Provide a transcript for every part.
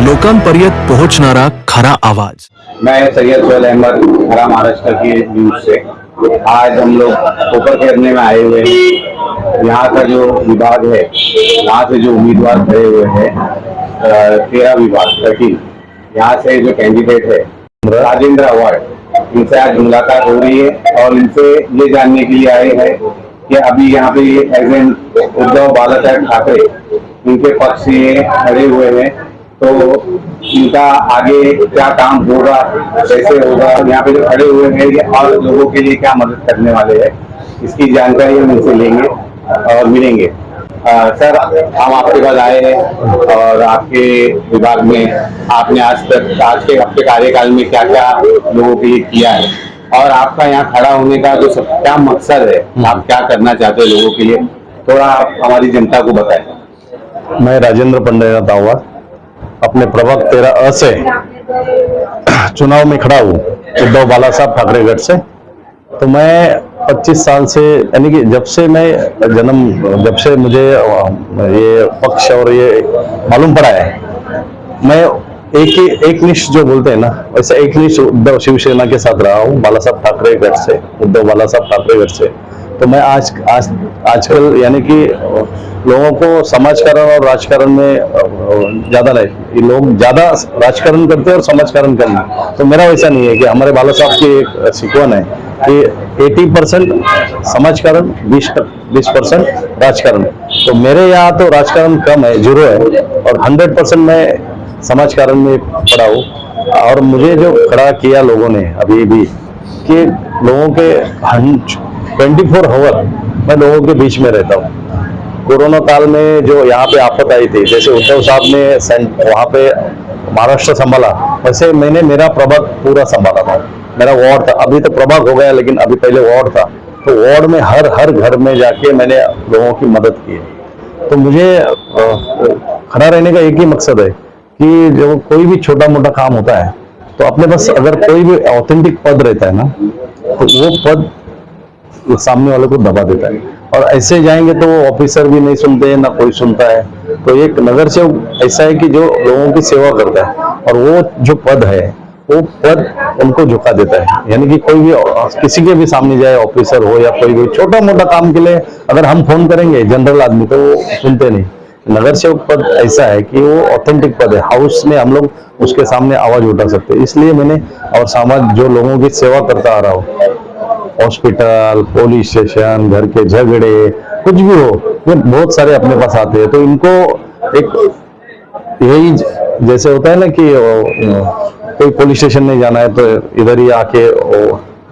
लोकांपर्यंत पोहोचणारा खरा आवाज। मैं सैयद सोहेल अहमद, खरा महाराष्ट्र की न्यूज से। आज हम लोग कोपर घेरने में आए हुए हैं। यहाँ का जो विभाग है, यहाँ से जो उम्मीदवार खड़े हुए हैं 13 विभाग 13, यहाँ से जो कैंडिडेट है राजेंद्र अवार्ड, इनसे आज मुलाकात हो रही है और इनसे ये जानने के लिए आए हैं कि अभी यहाँ पे एज एन उद्धव बाला साहेब ठाकरे इनके पक्ष से ये खड़े हुए हैं, तो इनका आगे क्या काम होगा, कैसे होगा, यहाँ पे जो खड़े हुए हैं ये और लोगों के लिए क्या मदद करने वाले हैं, इसकी जानकारी हम इनसे लेंगे और मिलेंगे। सर, हम आपके पास आए हैं और आपके विभाग में आपने आज के अपने कार्यकाल में क्या क्या लोगों के लिए किया है और आपका यहाँ खड़ा होने का जो सब क्या मकसद है, आप क्या करना चाहते हैं लोगों के लिए, थोड़ा आप हमारी जनता को बताएं। मैं राजेंद्र पंडित दावा अपने प्रभाग 13 से चुनाव में खड़ा हूँ उद्धव बाला साहब ठाकरेगढ़ से। तो मैं 25 साल से, यानी कि जब से मुझे ये पक्ष और ये मालूम पड़ा है, मैं एक निष्ठ जो बोलते हैं ना, वैसे एक निष्ठ उद्धव शिवसेना के साथ रहा हूँ बाला साहब ठाकरेगढ़ से, उद्धव बाला साहब ठाकरेगढ़ से। तो मैं आजकल यानी कि लोगों को समाजकारण और राजकारण में ज्यादा नहीं, ये लोग ज्यादा राजकारण करते हैं और समाजकारण करते। तो मेरा वैसा नहीं है कि हमारे बाला साहब की एक सिक्वन है कि 80% समाजकारण, 20% राजकारण। तो मेरे यहाँ तो राजकारण कम है, 0 है, और 100% मैं समाजकारण में पड़ा हूँ। और मुझे जो खड़ा किया लोगों ने अभी भी कि लोगों के 24 आवर मैं लोगों के बीच में रहता हूँ। कोरोना काल में जो यहाँ पे आफत आई थी, जैसे उद्धव साहब ने वहाँ पे महाराष्ट्र संभाला, वैसे मैंने मेरा प्रभाग पूरा संभाला था। मेरा वार्ड था, अभी तो प्रभाग हो गया, लेकिन अभी पहले वार्ड था। तो वार्ड में हर घर में जाके मैंने लोगों की मदद की। तो मुझे खड़ा रहने का एक ही मकसद है कि जो कोई भी छोटा मोटा काम होता है, तो अपने पास अगर कोई भी ऑथेंटिक पद रहता है ना, तो वो पद सामने वाले को दबा देता है। और ऐसे जाएंगे तो वो ऑफिसर भी नहीं सुनते, ना कोई सुनता है। तो एक नगर सेवक ऐसा है कि जो लोगों की सेवा करता है, और वो जो पद है वो पद उनको झुका देता है। यानी कि कोई भी किसी के भी सामने जाए, ऑफिसर हो या कोई भी छोटा मोटा काम के लिए अगर हम फोन करेंगे जनरल आदमी, तो वो सुनते नहीं। नगर सेवक पद ऐसा है कि वो ऑथेंटिक पद है, हाउस में हम लोग उसके सामने आवाज उठा सकते हैं। इसलिए मैंने और समाज जो लोगों की सेवा करता आ रहा हूँ, हॉस्पिटल, पुलिस स्टेशन, घर के झगड़े, कुछ भी हो, ये बहुत सारे अपने पास आते हैं। तो इनको एक यही जैसे होता है ना कि कोई पुलिस स्टेशन नहीं जाना है तो इधर ही आके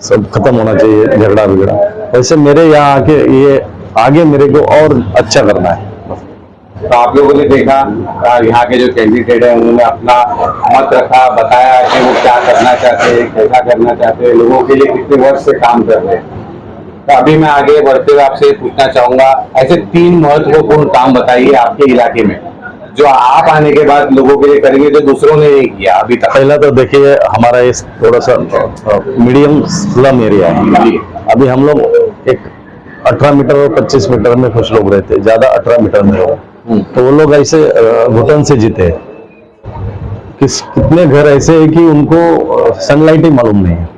सब खत्म होना चाहिए झगड़ा बिगड़ा, वैसे मेरे यहाँ आके ये आगे मेरे को और अच्छा करना है। तो आप लोगों ने देखा यहाँ के जो कैंडिडेट है उन्होंने अपना मत रखा, बताया कि वो क्या करना चाहते हैं, कैसा करना चाहते हैं, लोगों के लिए कितने वर्ष से काम कर रहे हैं। तो अभी मैं आगे बढ़ते हुए आपसे पूछना चाहूंगा, ऐसे 3 महत्वपूर्ण काम बताइए आपके इलाके में जो आप आने के बाद लोगों के लिए करेंगे, जो दूसरों ने नहीं किया अभी तक। पहला तो देखिए, हमारा इस थोड़ा सा मीडियम स्लम एरिया है। अभी हम लोग एक 18 मीटर और 25 मीटर में कुछ लोग रहते हैं, ज्यादा 18 मीटर में लोग। तो वो लोग ऐसे घुटन से जीते। कितने घर ऐसे है कि उनको सनलाइट ही मालूम नहीं है।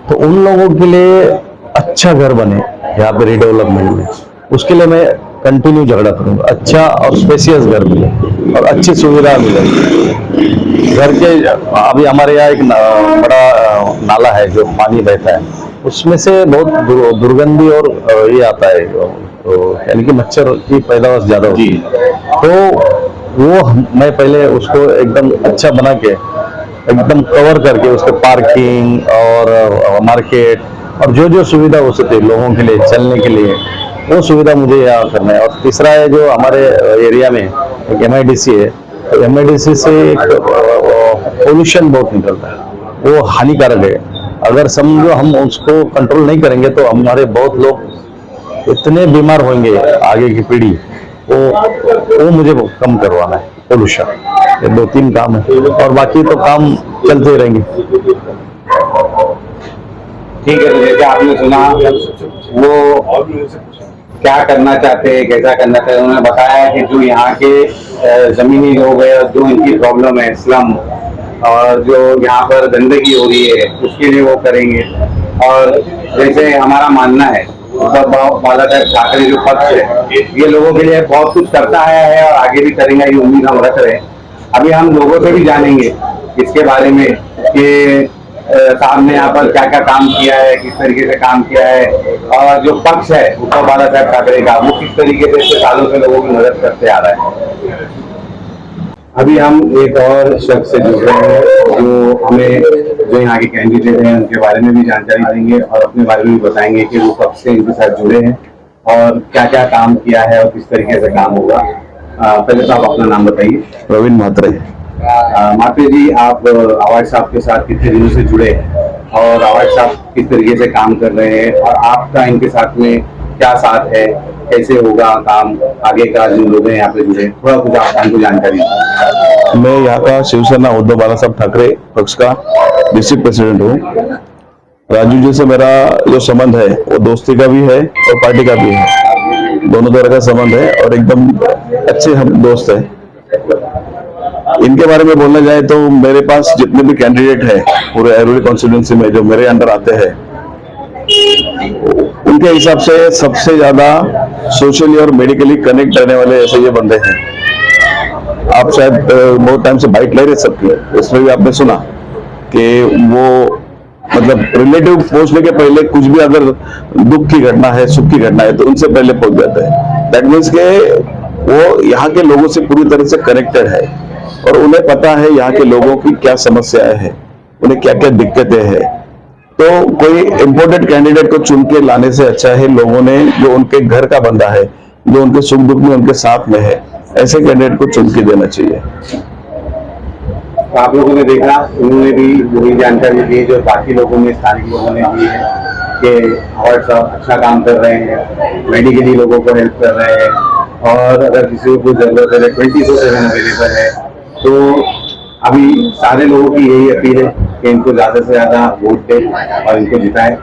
तो उन लोगों के लिए अच्छा घर बने यहाँ पे रिडेवलपमेंट में, उसके लिए मैं कंटिन्यू झगड़ा करूंगा। अच्छा और स्पेशियस घर मिले और अच्छी सुविधा मिले घर के। अभी हमारे यहाँ एक बड़ा नाला है जो पानी बहता है, उसमें से बहुत दुर्गंधी और ये आता है, तो यानी कि मच्छर की पैदावार ज्यादा होती है। तो वो मैं पहले उसको एकदम अच्छा बना के, एकदम कवर करके, उसके पार्किंग और मार्केट और जो सुविधा हो सकती है लोगों के लिए चलने के लिए, वो सुविधा मुझे यहाँ करना है। और तीसरा है, जो हमारे एरिया में एक MIDC है, तो MIDC से एक पोल्यूशन बहुत निकलता है, वो हानिकारक है। अगर समझो हम उसको कंट्रोल नहीं करेंगे तो हमारे बहुत लोग इतने बीमार होंगे, आगे की पीढ़ी, वो मुझे कम करवाना है। पोल्यूशन, ये 2-3 काम है और बाकी तो काम चलते रहेंगे। ठीक है, तो जैसे आपने सुना, वो क्या करना चाहते हैं, कैसा करना चाहते हैं। उन्होंने बताया कि जो यहाँ के जमीनी लोग हैं, जो इनकी प्रॉब्लम है स्लम, और जो यहाँ पर गंदगी हो रही है उसके लिए वो करेंगे। और जैसे हमारा मानना है उद्धव बाला साहब ठाकरे जो पक्ष है ये लोगों के लिए बहुत कुछ करता है और आगे भी करेंगे, ये उम्मीद हम रख रहे हैं। अभी हम लोगों से भी जानेंगे इसके बारे में कि साहब ने यहाँ पर क्या क्या काम किया है, किस तरीके से काम किया है, और जो पक्ष है उद्धव बाला साहब ठाकरे का वो किस तरीके से इतने सालों से लोगों की मदद करते आ रहा है। अभी हम एक और शख्स से जुड़ रहे हैं जो हमें जो यहाँ के कैंडिडेट हैं उनके बारे में भी जानकारी देंगे और अपने बारे में भी बताएंगे कि वो कब से इनके साथ जुड़े हैं और क्या क्या काम किया है और किस तरीके से काम होगा। पहले तो आप अपना नाम बताइए। प्रवीण म्हात्रे। म्हात्रे जी, आप अवार्ड साहब के साथ कितने दिनों से जुड़े हैं और अवार्ड साहब किस तरीके से काम कर रहे हैं और आपका इनके साथ में क्या साथ है, कैसे होगा काम आगे का, जो लोग हैं यहाँ पे जुड़े, थोड़ा कुछ आप हमको जानकारी दीजिए। मैं यहाँ का शिवसेना उद्धव बाला साहब ठाकरे पक्ष का डिस्ट्रिक्ट प्रेसिडेंट हूँ। राजू जी से मेरा जो संबंध है वो दोस्ती का भी है और पार्टी का भी है, दोनों तरह का संबंध है और एकदम अच्छे हम दोस्त हैं। इनके बारे में बोलना जाए तो मेरे पास जितने भी कैंडिडेट हैं पूरे ऐरोली कॉन्स्टिट्यूंसी में जो मेरे अंडर आते हैं उनके हिसाब से सबसे ज्यादा सोशली और मेडिकली कनेक्ट रहने वाले ऐसे ये बंदे हैं। आप शायद बहुत टाइम से बाइट ले रहे सबकी, उसमें भी आपने सुना कि वो मतलब रिलेटिव पहुंचने के पहले कुछ भी अगर दुख की घटना है, सुख की घटना है तो उनसे पहले पहुंच जाते हैं। दैट मीन्स के वो यहाँ के लोगों से पूरी तरह से कनेक्टेड है और उन्हें पता है यहाँ के लोगों की क्या समस्याएं हैं, उन्हें क्या क्या दिक्कतें हैं। तो कोई इम्पोर्टेंट कैंडिडेट को चुन के लाने से अच्छा है लोगों ने जो उनके घर का बंदा है, जो उनके सुख दुख में उनके साथ में है, ऐसे कैंडिडेट को चुन के देना चाहिए। तो आप लोगों ने देखा, उन्होंने भी वही जानकारी दी जो बाकी लोगों ने, स्थानीय लोगों ने दी है कि अवार्ड साहब अच्छा काम कर रहे हैं, मेडिकली लोगों को हेल्प कर रहे हैं और अगर किसी को जरूरत है 24/7 अवेलेबल है। तो अभी सारे लोगों की यही अपील है कि इनको ज्यादा से ज्यादा वोट दे और इनको जिताए।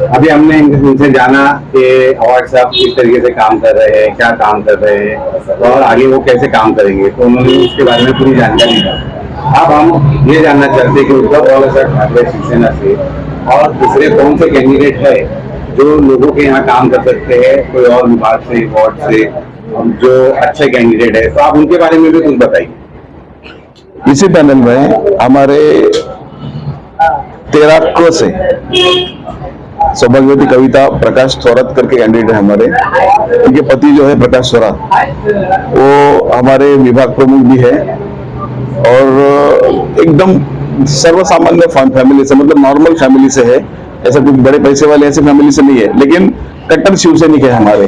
अभी हमने इनसे जाना कि अवार्ड साहब किस तरीके से काम कर रहे हैं, क्या काम कर रहे हैं और आगे वो कैसे काम करेंगे, तो उन्होंने इसके बारे में पूरी जानकारी दी। अब हम ये जानना चाहते हैं कि उद्धव बाला साहब ठाकरे शिवसेना से और दूसरे कौन से कैंडिडेट है जो लोगों के यहाँ काम कर सकते हैं, कोई और विभाग से, वार्ड से, जो अच्छे कैंडिडेट है, तो आप उनके बारे में भी कुछ बताइए। इसी पैनल में हमारे 13 को से सौभाग्यवती कविता प्रकाश थोरात करके कैंडिडेट है हमारे। उनके पति जो है प्रकाश थोरात, वो हमारे विभाग प्रमुख भी है और एकदम सर्वसामान्य फैमिली से, मतलब नॉर्मल फैमिली से है, ऐसा कुछ बड़े पैसे वाले ऐसे फैमिली से नहीं है, लेकिन कट्टर शिवसैनिक है हमारे।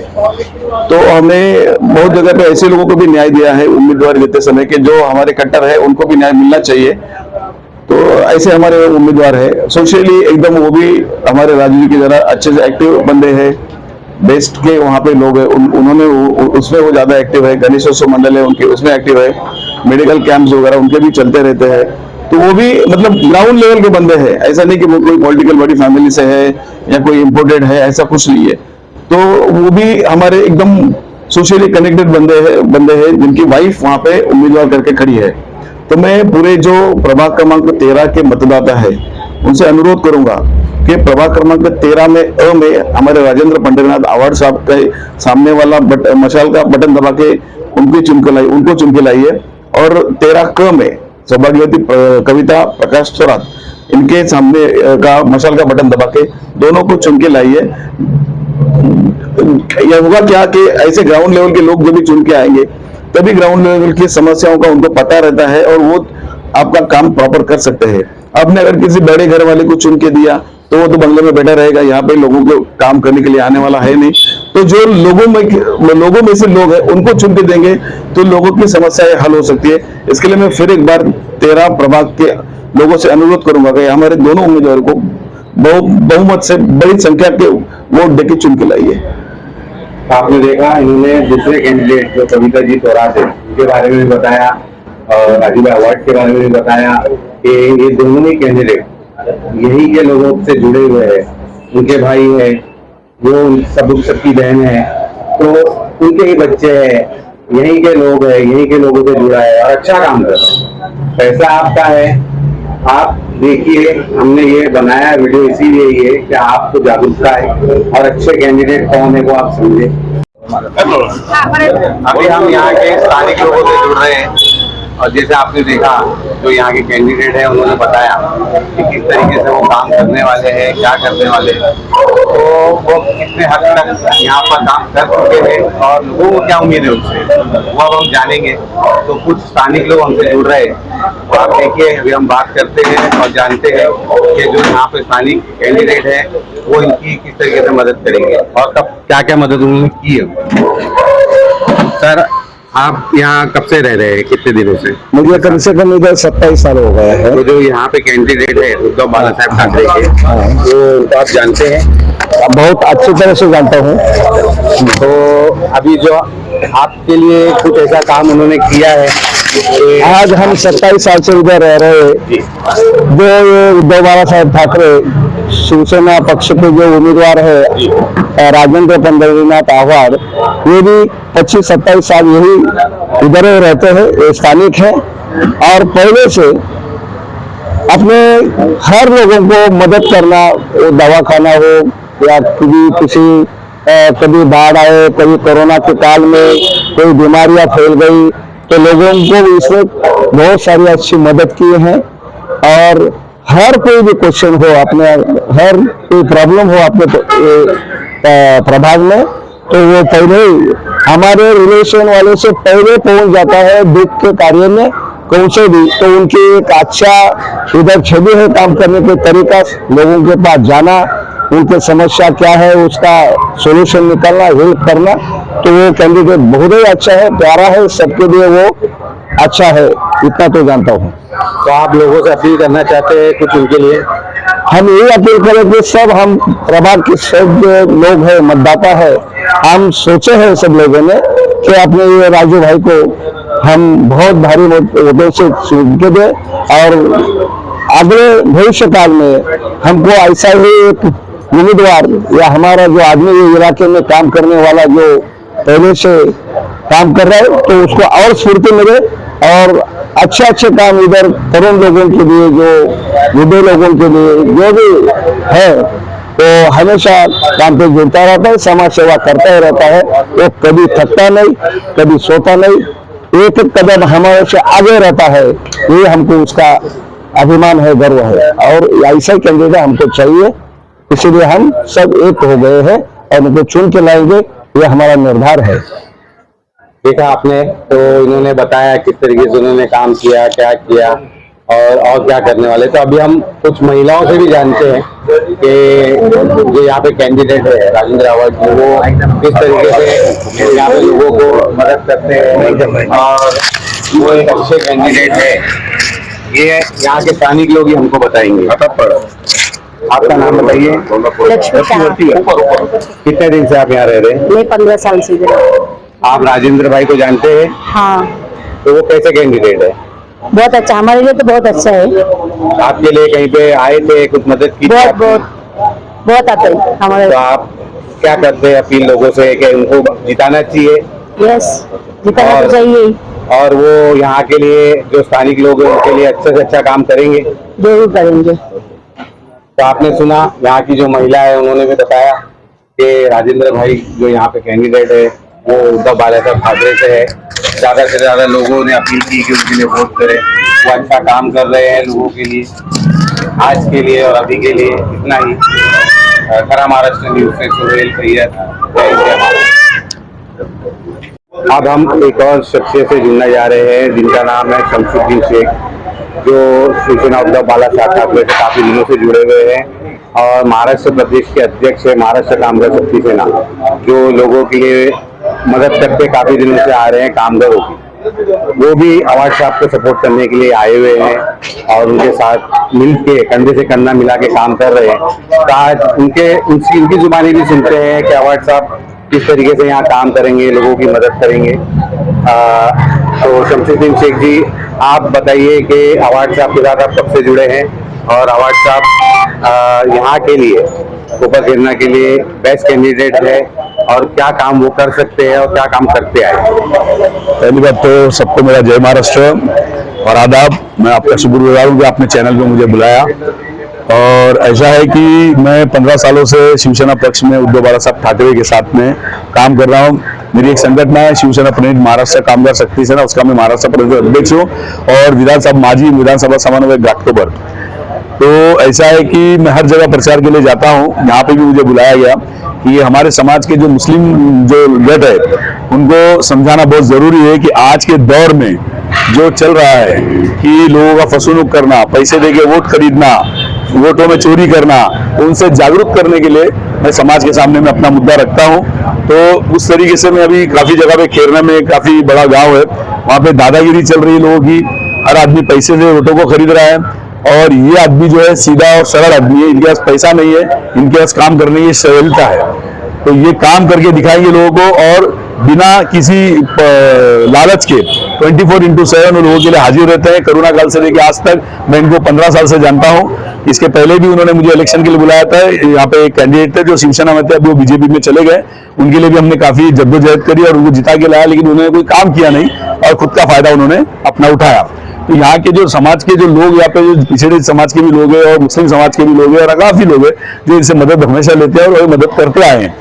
तो हमने बहुत जगह पे ऐसे लोगों को भी न्याय दिया है उम्मीदवार देते समय के जो हमारे कट्टर है उनको भी न्याय मिलना चाहिए। तो ऐसे हमारे उम्मीदवार है सोशली एकदम, वो भी हमारे राजू जी की जरा अच्छे से एक्टिव बंदे हैं, बेस्ट के वहाँ पे लोग हैं, उन्होंने उसमें वो ज्यादा एक्टिव है। गणेशोत्सव मंडल है उनके, उसमें एक्टिव है। मेडिकल कैंप्स वगैरह उनके भी चलते रहते हैं। तो वो भी मतलब ग्राउंड लेवल के बंदे हैं, ऐसा नहीं कि वो कोई पॉलिटिकल बड़ी फैमिली से है या कोई इम्पोर्टेड है, ऐसा कुछ नहीं है। तो वो भी हमारे एकदम सोशली कनेक्टेड बंदे हैं जिनकी वाइफ वहाँ पे उम्मीदवार करके खड़ी है। तो मैं पूरे जो प्रभाग क्रमांक 13 के मतदाता है उनसे अनुरोध करूंगा कि प्रभाग क्रमांक 13 में अ में हमारे राजेंद्र पंडितनाथ अवार्ड साहब के सामने वाला मशाल का बटन दबा के उनको चुन के लाइए और 13 क में सौभाग्यवती कविता प्रकाश थोरात इनके सामने का मशाल का बटन दबा के दोनों को चुन के लाइए। यह होगा क्या कि ऐसे ग्राउंड लेवल के लोग जो भी चुन के आएंगे तभी ग्राउंड लेवल की समस्याओं का उनको पता रहता है और वो आपका काम प्रॉपर कर सकते हैं। आपने अगर किसी बड़े घर वाले को चुन के दिया तो वो तो बंगले में बैठा रहेगा, यहाँ पे लोगों को काम करने के लिए आने वाला है नहीं। तो जो लोगों में से लोग हैं उनको चुन के देंगे तो लोगों की समस्याएं हल हो सकती है। इसके लिए मैं फिर एक बार 13 प्रभाग के लोगों से अनुरोध करूंगा कि हमारे दोनों उम्मीदवारों को बहुमत से बड़ी संख्या के वोट देके चुन के लाइए। आपने देखा, इन्होंने दूसरे कैंडिडेट जो कविता जी थोरात है उनके बारे में भी बताया और राजू भाई अवार्ड के बारे में भी बताया कि ये दोनों ही कैंडिडेट यही के लोगों से जुड़े हुए हैं, उनके भाई है वो सबकी बहन है, तो उनके ही बच्चे हैं, यहीं के लोग हैं, यहीं के लोगों से जुड़ा है और अच्छा काम कर रहा है। पैसा आपका है, आप देखिए, हमने ये बनाया वीडियो इसीलिए ये कि आपको जागरूकता है और अच्छे कैंडिडेट कौन है वो आप समझे। अभी हम यहाँ के स्थानिक लोगों से जुड़ रहे हैं और जैसे आपने देखा जो यहाँ के कैंडिडेट है उन्होंने बताया कि किस तरीके से वो काम करने वाले हैं, क्या करने वाले हैं, तो वो कितने हद तक यहाँ पर काम कर चुके हैं और लोगों को क्या उम्मीद है उनसे वो अब हम जानेंगे। तो कुछ स्थानिक लोग हमसे जुड़ रहे हैं, तो आप देखिए अभी हम बात करते हैं और जानते हैं कि जो यहाँ पे स्थानिक कैंडिडेट है वो इनकी किस तरीके से मदद करेंगे और कब क्या क्या मदद उन्होंने की है। सर, आप यहाँ कब से रह रहे हैं, कितने दिनों से? मुझे कम से कम इधर 27 साल हो गया है। तो जो यहाँ पे कैंडिडेट है उद्धव बाला साहब ठाकरे के, तो आप जानते हैं? बहुत अच्छी तरह से जानता हूँ। तो अभी जो आपके लिए कुछ ऐसा काम उन्होंने किया है कि आज हम 27 साल से इधर रह रहे हैं। जो ये उद्धव बाला साहब ठाकरे शिवसेना पक्ष के जो उम्मीदवार है राजेंद्र पंडरीनाथ आह्वाड, ये भी 25-27 साल यही इधर ही रहते हैं, ये स्थानिक है और पहले से अपने हर लोगों को मदद करना, वो दवाखाना हो या कभी बाढ़ आए, कभी कोरोना के काल में कोई बीमारियां फैल गई तो लोगों को इसमें बहुत सारी अच्छी मदद की है। और हर कोई भी क्वेश्चन हो, अपने हर कोई प्रॉब्लम हो अपने प्रभाग में, तो वो पहले ही हमारे रिलेशन वाले से पहले पहुंच जाता है दुख के कार्य में कौन से भी। तो उनकी एक अच्छा इधर छवि है काम करने के तरीका, लोगों के पास जाना, उनकी समस्या क्या है उसका सॉल्यूशन निकालना, हेल्प करना। तो वो कैंडिडेट बहुत ही अच्छा है, प्यारा है, सबके लिए वो अच्छा है, इतना तो जानता हूँ। तो आप लोगों से अपील करना चाहते हैं कुछ उनके लिए? हम यही अपील करें कि सब हम प्रभाग के सब जो लोग हैं, मतदाता है, हम सोचे हैं सब लोगों ने कि अपने ये राजू भाई को हम बहुत भारी वोटों से चुन के दें और अगले भविष्य काल में हमको ऐसा ही एक उम्मीदवार या हमारा जो आदमी ये इलाके में काम करने वाला जो पहले से काम कर रहा है तो उसको और स्फूर्ति मिले और अच्छे काम इधर तरुण लोगों के लिए, जो वृद्ध लोगों के लिए जो भी है तो हमेशा काम पे जुड़ता रहता है, समाज सेवा करता ही रहता है। वो कभी थकता नहीं, कभी सोता नहीं, एक एक कदम हमारे से आगे रहता है, ये हमको उसका अभिमान है, गर्व है और ऐसा कैंडिडेट हमको चाहिए। इसीलिए हम सब एक हो गए हैं और उनको चुन के लाएंगे, ये हमारा निर्धार है। देखा आपने, तो इन्होंने बताया किस तरीके से उन्होंने काम किया, क्या किया और क्या करने वाले। तो अभी हम कुछ महिलाओं से भी जानते हैं कि जो यहाँ पे कैंडिडेट है राजेंद्र आह्वाड जी, वो किस तरीके से यहाँ पे लोगों को मदद करते हैं और वो एक अच्छे कैंडिडेट है। ये यहाँ के स्थानिक लोग ही हमको बताएंगे। आपका नाम बताइए। लक्ष्मी। कितने दिन से आप यहाँ रह रहे हैं? मैं 15 साल से इधर। आप राजेंद्र भाई को जानते हैं? हाँ, तो वो कैसे कैंडिडेट है? बहुत अच्छा, हमारे लिए तो बहुत अच्छा है। आपके लिए कहीं पे आए थे, कुछ मदद की? बहुत आते हैं हमारे। तो आप क्या करते हैं अपील लोगों से कि उनको जिताना चाहिए? यस, जिताना तो चाहिए। और वो यहाँ के लिए जो स्थानिक लोग हैं उनके लिए अच्छे से अच्छा काम करेंगे? जरूर करेंगे। तो आपने सुना यहाँ की जो महिला है उन्होंने भी बताया कि राजेंद्र भाई जो यहाँ पे कैंडिडेट है वो उद्धव बाला साहब ठाकरे से है। ज्यादा से ज्यादा लोगों ने अपील की कि उनके लिए वोट करें, वो अच्छा काम कर रहे हैं लोगों के लिए, आज के लिए और अभी के लिए। इतना ही। खरा महाराष्ट्र न्यूज से सुहेल सैयद। अब हम एक और शख्सियत से जुड़ने जा रहे हैं जिनका नाम है शमशुद्दीन शेख, जो शिवसेना उद्धव बाला साहब ठाकरे से काफी दिनों से जुड़े हुए हैं और महाराष्ट्र प्रदेश के अध्यक्ष है महाराष्ट्र कामगार शक्ति सेना, जो लोगों के लिए मदद करते काफी दिनों से आ रहे हैं कामगारों की। वो भी आह्वाड साहब को सपोर्ट करने के लिए आए हुए हैं और उनके साथ मिलके कंधे से कंधा मिला के काम कर रहे हैं। तो आज उनकी जुबानी भी सुनते हैं कि आह्वाड साहब किस तरीके से यहाँ काम करेंगे, लोगों की मदद करेंगे। तो शमशुद्दीन शेख जी, आप बताइए कि आह्वाड साहब के साथ आप कब से जुड़े हैं और आह्वाड साहब यहाँ के लिए कोपर खेरना के लिए बेस्ट कैंडिडेट है और क्या काम वो कर सकते हैं और क्या काम करते आए? पहली बात तो सबको मेरा जय महाराष्ट्र और आदाब। मैं आपका शुक्रगुजार हूँ कि आपने चैनल पे मुझे बुलाया। और ऐसा है कि मैं 15 सालों से शिवसेना पक्ष में उद्धव बाळासाहेब ठाकरे के साथ में काम कर रहा हूँ। मेरी एक संगठन है शिवसेना प्रणीत महाराष्ट्र कामगार शक्ति सेना, उसका मैं महाराष्ट्र प्रदेश अध्यक्ष हूँ और माजी विधानसभा समन्वयक घाटकोपर। तो ऐसा है कि मैं हर जगह प्रचार के लिए जाता हूँ। यहाँ पे भी मुझे बुलाया गया कि हमारे समाज के जो मुस्लिम जो गट है उनको समझाना बहुत जरूरी है कि आज के दौर में जो चल रहा है कि लोगों का फसूनुक करना, पैसे देके वोट खरीदना, वोटों में चोरी करना, उनसे जागरूक करने के लिए मैं समाज के सामने में अपना मुद्दा रखता हूं। तो उस तरीके से मैं अभी काफी जगह पे खेरना में काफी बड़ा गांव है, वहां पे दादागिरी चल रही है लोगों की। हर आदमी पैसे से वोटों को खरीद रहा है और ये आदमी जो है सीधा और सरल आदमी है, इनके पास पैसा नहीं है, इनके पास काम करने की सरलता है। तो ये काम करके दिखाएंगे लोगों को और बिना किसी लालच के 24/7 लोगों के लिए हाजिर रहते हैं। कोरोना काल से लेकर आज तक मैं इनको 15 साल से जानता हूं। इसके पहले भी उन्होंने मुझे इलेक्शन के लिए बुलाया था। यहाँ पे एक कैंडिडेट थे जो शिवसेना में थे, अभी वो बीजेपी में चले गए। उनके लिए भी हमने काफी जद्दोजहद करी और उनको जिता के लाया, लेकिन उन्होंने कोई काम किया नहीं और खुद का फायदा उन्होंने अपना उठाया। तो यहाँ के जो समाज के जो लोग, यहाँ पे जो पिछड़े समाज के भी लोग हैं और मुस्लिम समाज के भी लोग हैं और काफी लोग हैं जो इनसे मदद हमेशा लेते हैं और वही मदद करते आए हैं।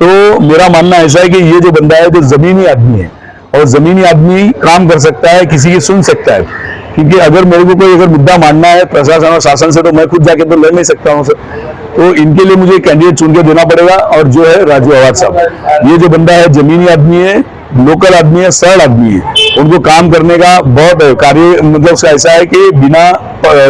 तो मेरा मानना ऐसा है कि ये जो बंदा है जो जमीनी आदमी है और जमीनी आदमी काम कर सकता है, किसी की सुन सकता है। क्योंकि अगर मेरे को कोई अगर मुद्दा मानना है प्रशासन और शासन से तो मैं खुद जाके तो लड़ नहीं सकता हूँ सर। तो इनके लिए मुझे कैंडिडेट चुन के देना पड़ेगा और जो है राजू अवाज साहब, ये जो बंदा है जमीनी आदमी है, लोकल आदमी है, सरल आदमी है। उनको काम करने का बहुत कार्य मतलब ऐसा है कि बिना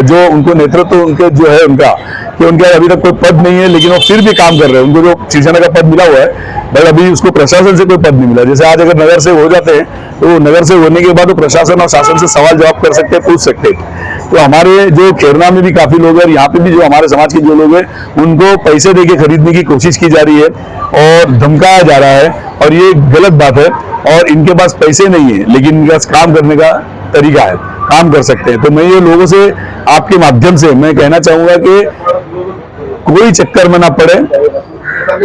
जो उनको नेतृत्व उनके जो है उनका कि उनके अभी तक कोई पद नहीं है लेकिन वो फिर भी काम कर रहे हैं। उनको जो शिवसेना का पद मिला हुआ है बट अभी उसको प्रशासन से कोई पद नहीं मिला। जैसे आज अगर नगर से हो जाते हैं तो नगर से होने के बाद वो प्रशासन और शासन से सवाल जवाब कर सकते हैं, पूछ सकते हैं। तो हमारे जो खेरना में भी काफी लोग हैं और यहाँ पे भी जो हमारे समाज के जो लोग हैं उनको पैसे देके खरीदने की कोशिश की जा रही है और धमकाया जा रहा है और ये गलत बात है। और इनके पास पैसे नहीं है लेकिन इनके पास काम करने का तरीका है, काम कर सकते हैं। तो मैं ये लोगों से आपके माध्यम से मैं कहना चाहूंगा कि कोई चक्कर में ना पड़े,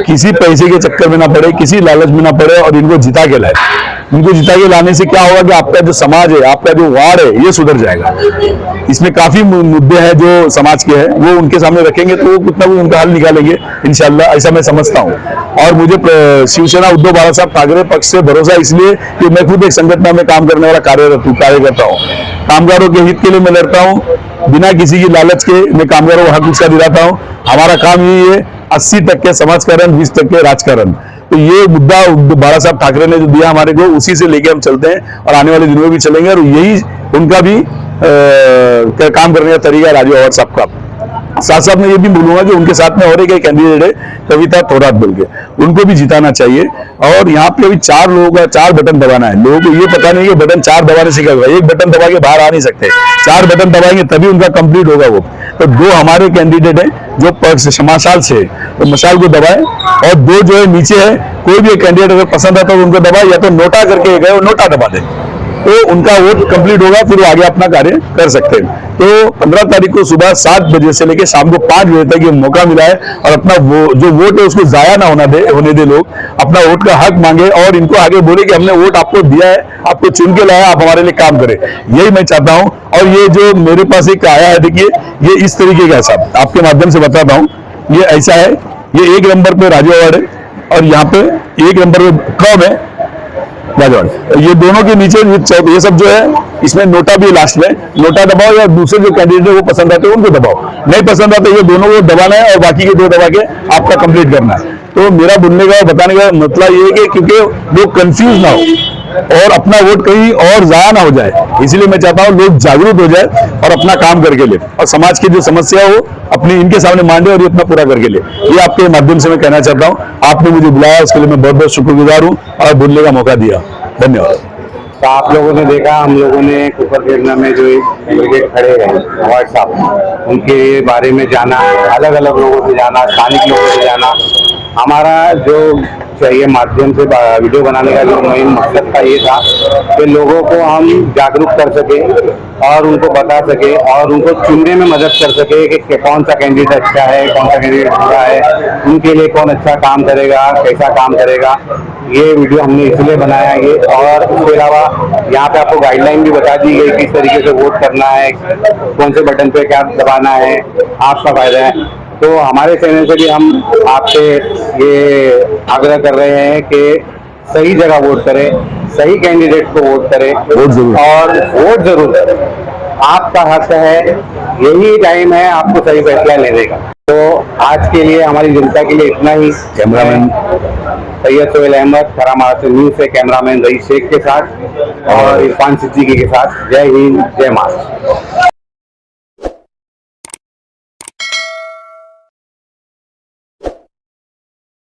किसी पैसे के चक्कर में ना पड़े, किसी लालच में ना पड़े और इनको जिता के लाए। इनको जिता के लाने से क्या होगा कि आपका जो समाज है, आपका जो वार्ड है, ये सुधर जाएगा। इसमें काफी मुद्दे हैं जो समाज के हैं, वो उनके सामने रखेंगे तो वो कुछ ना कुछ उनका हल निकालेंगे इंशाल्लाह, ऐसा मैं समझता हूँ। और मुझे शिवसेना उद्धव बाळासाहेब ठाकरे पक्ष से भरोसा इसलिए कि मैं खुद एक संगठन में काम करने वाला कार्यकर्ता हूँ। कामगारों के हित के लिए मैं लड़ता हूँ, बिना किसी की लालच के मैं कामगारों को हक उसका दिलाता हूँ। हमारा काम यही है 80% समाजकारण, 20% राजकारण। तो ये मुद्दा बाळासाहेब ठाकरे ने जो दिया हमारे को, उसी से लेके हम चलते हैं और आने वाले दिनों में भी चलेंगे और यही उनका भी काम करने का तरीका है राजू अवाज साहब का। साथ साथ मैं ये भी बोलूंगा कि उनके साथ में और एक कैंडिडेट है कविता थोराट बोल के, उनको भी जिताना चाहिए। और यहाँ पे अभी 4 लोगों का 4 बटन दबाना है। लोगों को ये पता नहीं कि बटन 4 दबाने से क्या होगा, एक बटन दबा के बाहर आ नहीं सकते, 4 बटन दबाएंगे तभी उनका कंप्लीट होगा वो। तो 2 हमारे कैंडिडेट है जो पक्ष मशाल से, तो मशाल को दबाए और 2 जो है नीचे है, कोई भी एक कैंडिडेट अगर पसंद आता है तो उनको दबाए, या तो नोटा करके गए नोटा दबा दे तो उनका वोट कंप्लीट होगा, फिर वो आगे अपना कार्य कर सकते हैं। तो 15 तारीख को सुबह 7 बजे से लेकर शाम को 5 बजे तक ये मौका मिला है और अपना जो वोट है उसको जाया ना होने दे लोग अपना वोट का हक मांगे और इनको आगे बोले कि हमने वोट आपको दिया है, आपको चुन के लाया, आप हमारे लिए काम करें। यही मैं चाहता हूं। और ये जो मेरे पास एक आया है, देखिए ये इस तरीके का साहब आपके माध्यम से बताता हूँ। ये ऐसा है, ये 1 नंबर पे राजू अवार्ड है और यहाँ पे 1 नंबर पे कम है राजवाड़। ये दोनों के नीचे ये सब जो है इसमें नोटा भी लास्ट में, नोटा दबाओ या दूसरे जो कैंडिडेट है वो पसंद आते हैं उनको दबाओ, नहीं पसंद आते ये दोनों को दबाना है और बाकी के 2 दबा के आपका कंप्लीट करना है। तो मेरा बोलने का बताने का मतलब ये है कि क्योंकि लोग कंफ्यूज ना हो और अपना वोट कहीं और जाया ना हो जाए, इसलिए मैं चाहता हूँ लोग जागरूक हो जाए और अपना काम करके ले और समाज की जो समस्या हो अपनी इनके सामने मांडे और ये अपना पूरा करके ले। ये आपके माध्यम से मैं कहना चाहता हूँ। आपने मुझे बुलाया उसके लिए मैं बहुत बहुत शुक्रगुजार हूँ और बोलने का मौका दिया, धन्यवाद। तो आप लोगों ने देखा, हम लोगों ने कोपर खेरना में जो कैंडिडेट खड़े हैं अवाज साहब, उनके बारे में जाना, अलग अलग लोगों से जाना, स्थानिक लोगों से जाना। हमारा जो चाहिए माध्यम से वीडियो बनाने का जो मेन मकसद था ये था कि लोगों को हम जागरूक कर सके और उनको बता सके और उनको चुनने में मदद कर सके कि कौन सा कैंडिडेट अच्छा है, कौन सा कैंडिडेट बुरा है, उनके लिए कौन अच्छा काम करेगा, कैसा काम करेगा। ये वीडियो हमने इसलिए बनाया ये, और इसके अलावा यहाँ पे आपको गाइडलाइन भी बता दी गई किस तरीके से वोट करना है, कौन से बटन पे क्या दबाना है, आपका फायदा है। तो हमारे चैनल से भी हम आपसे ये आग्रह कर रहे हैं कि सही जगह वोट करें, सही कैंडिडेट को वोट करें, वोट जरूर। और वोट जरूर करें। आपका हक है, यही टाइम है आपको सही फैसला लेने का। तो आज के लिए हमारी जनता के लिए इतना ही। कैमरामैन सैयद सोहेल अहमद, खरा महाराष्ट्र न्यूज से कैमरामैन रईस शेख के साथ और इरफान सिद्दीकी के साथ। जय हिंद, जय महाराष्ट्र।